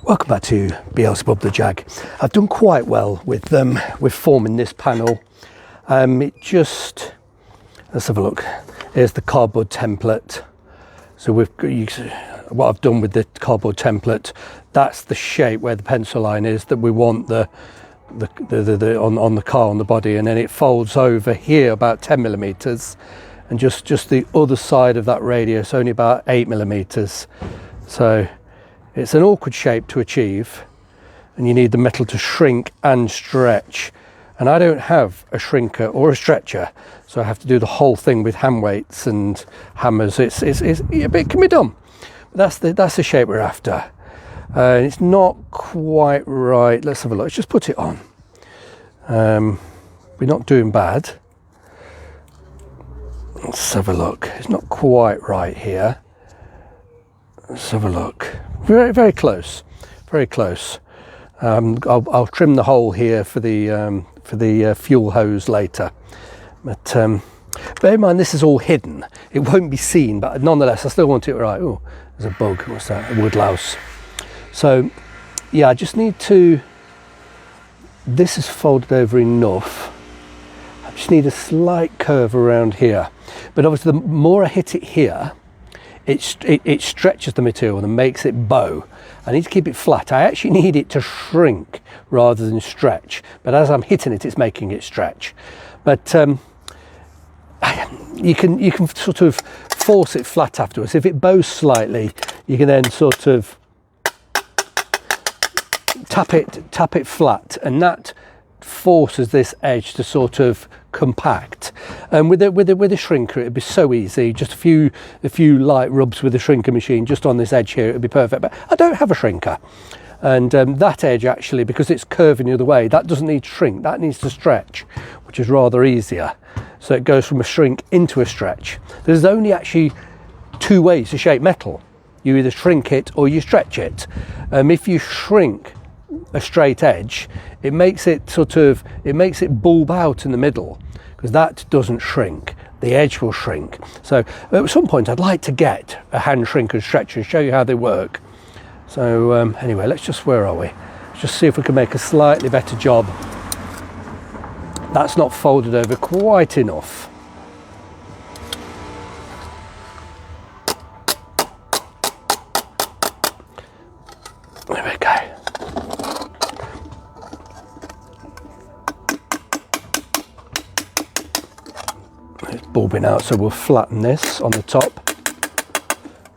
Welcome back to Beelzebub the Jag. I've done quite well with forming this panel. Let's have a look. Here's the cardboard template. So what I've done with the cardboard template, that's the shape where the pencil line is that we want on the car, on the body, and then it folds over here about 10 millimeters, and just the other side of that radius only about 8 millimeters. So it's an awkward shape to achieve, and you need the metal to shrink and stretch. And I don't have a shrinker or a stretcher, so I have to do the whole thing with hand weights and hammers. It can be done. But that's the shape we're after. It's not quite right. Let's have a look. Let's just put it on. We're not doing bad. Let's have a look. It's not quite right here. Let's have a look. Very, very close. Very close. I'll trim the hole here for the fuel hose later. But bear in mind, this is all hidden. It won't be seen, but nonetheless, I still want it right. Oh, there's a bug. What's that? A woodlouse. So, yeah, I just need to. This is folded over enough. I just need a slight curve around here. But obviously, the more I hit it here, it stretches the material and makes it bow. I need to keep it flat. I actually need it to shrink rather than stretch. But as I'm hitting it, it's making it stretch. But you can sort of force it flat afterwards. If it bows slightly, you can then sort of tap it flat, and that forces this edge to sort of compact. And with a shrinker, it'd be so easy. Just a few light rubs with the shrinker machine just on this edge here, it'd be perfect. But I don't have a shrinker, and that edge actually, because it's curving the other way, that doesn't need to shrink. That needs to stretch, which is rather easier. So it goes from a shrink into a stretch. There's only actually two ways to shape metal. You either shrink it or you stretch it. If you shrink a straight edge, it makes it bulb out in the middle, because that doesn't shrink. The edge will shrink. So at some point I'd like to get a hand shrinker and stretcher and show you how they work. So anyway, where are we? Let's just see if we can make a slightly better job. That's not folded over quite enough. There we go. It's bulbing out, so we'll flatten this on the top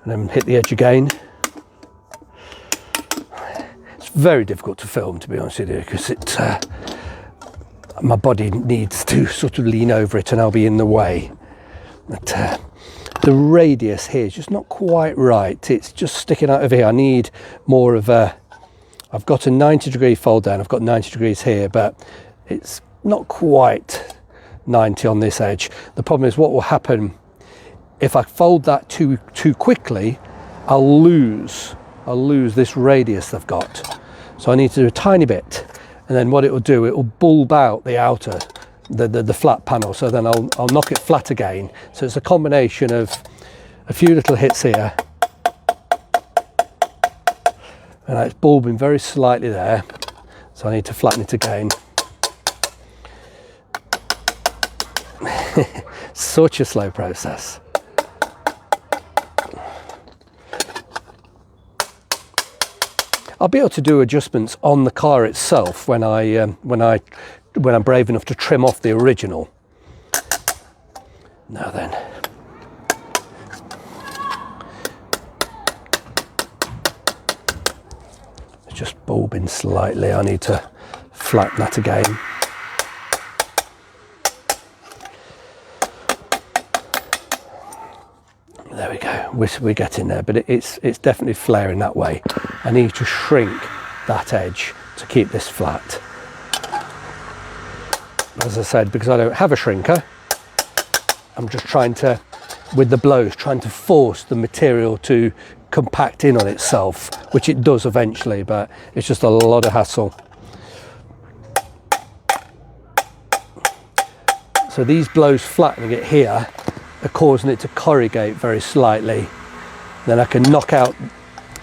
and then hit the edge again. It's very difficult to film, to be honest with you, because my body needs to sort of lean over it and I'll be in the way. But the radius here is just not quite right. It's just sticking out of here. I need more of I've got a 90-degree fold down. I've got 90 degrees here, but it's not quite 90 on this edge. The problem is, what will happen if I fold that too quickly, I'll lose this radius I've got. So I need to do a tiny bit, and then what it will do, it will bulb out the outer, the flat panel. So then I'll knock it flat again. So it's a combination of a few little hits here, and it's bulbing very slightly there. So I need to flatten it again. Such a slow process. I'll be able to do adjustments on the car itself when I'm brave enough to trim off the original. Now then. It's just bulbing slightly. I need to flatten that again. There we go. We're getting there, but it's definitely flaring that way. I need to shrink that edge to keep this flat. As I said, because I don't have a shrinker, I'm just trying to, with the blows, trying to force the material to compact in on itself, which it does eventually, but it's just a lot of hassle. So these blows flattening it here are causing it to corrugate very slightly. Then I can knock out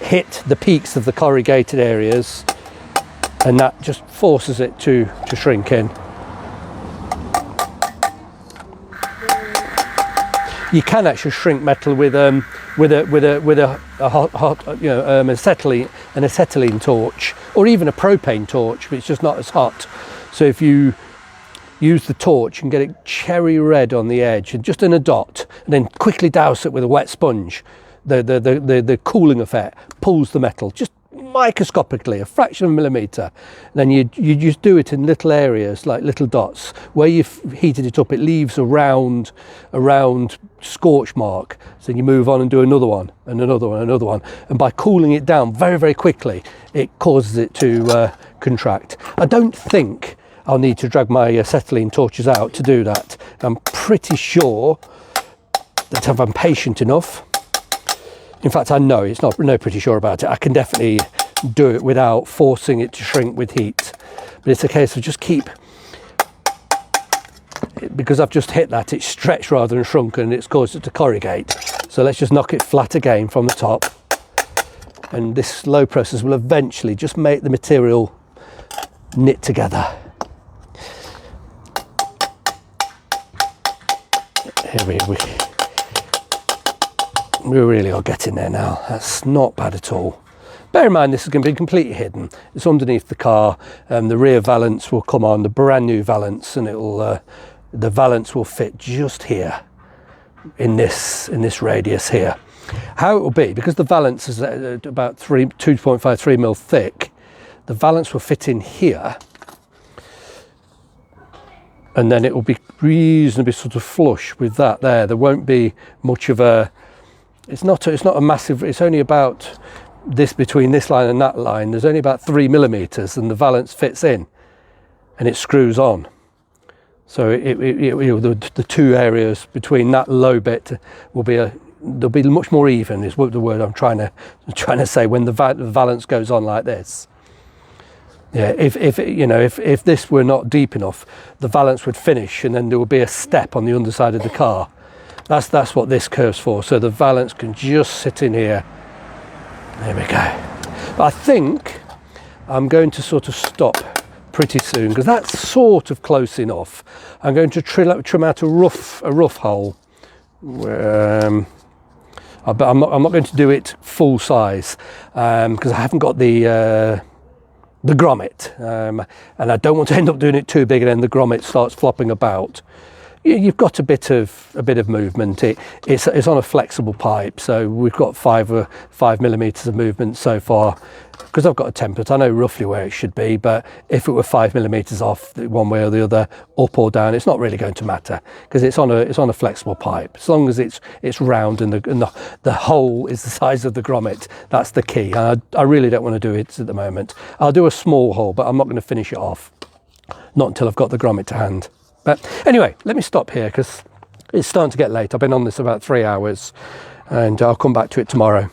hit the peaks of the corrugated areas, and that just forces it to shrink in. You can actually shrink metal with a hot an acetylene torch, or even a propane torch, but it's just not as hot. So if you use the torch and get it cherry red on the edge, and just in a dot, and then quickly douse it with a wet sponge, the cooling effect pulls the metal just microscopically, a fraction of a millimetre. Then you just do it in little areas, like little dots. Where you've heated it up, it leaves a round scorch mark. So you move on and do another one, and another one, another one. And by cooling it down very, very quickly, it causes it to contract. I don't think I'll need to drag my acetylene torches out to do that. I'm pretty sure that if I'm patient enough, in fact, I know it's not pretty sure about it. I can definitely do it without forcing it to shrink with heat. But it's a case of just keep, because I've just hit that, it's stretched rather than shrunken, and it's caused it to corrugate. So let's just knock it flat again from the top. And this slow process will eventually just make the material knit together. Here we really are getting there now. That's not bad at all. Bear in mind, this is going to be completely hidden. It's underneath the car, and the rear valance will come on, the brand new valance, and it'll the valance will fit just here in this radius here. How it will be, because the valance is about 2.53 mil thick, the valance will fit in here, and then it will be reasonably sort of flush with that there. There won't be much of a, it's not a massive, it's only about this, between this line and that line, there's only about 3 millimeters, and the valance fits in and it screws on. So the two areas between that low bit will be they'll be much more even, is what the word I'm trying to say, when the valance goes on like this. Yeah, if this were not deep enough, the valance would finish, and then there would be a step on the underside of the car. That's what this curve's for. So the valance can just sit in here. There we go. But I think I'm going to sort of stop pretty soon, because that's sort of close enough. I'm going to trim out a rough hole. But I'm not going to do it full size, because I haven't got the grommet, and I don't want to end up doing it too big and then the grommet starts flopping about. You've got a bit of movement. It's on a flexible pipe, so we've got 5 millimeters of movement so far. Because I've got a template, I know roughly where it should be, but if it were 5 millimeters off one way or the other, up or down, it's not really going to matter, because it's on a flexible pipe. As long as it's round and the hole is the size of the grommet, that's the key. And I really don't want to do it at the moment. I'll do a small hole, but I'm not going to finish it off, not until I've got the grommet to hand. But anyway, let me stop here, because it's starting to get late. I've been on this about 3 hours, and I'll come back to it tomorrow.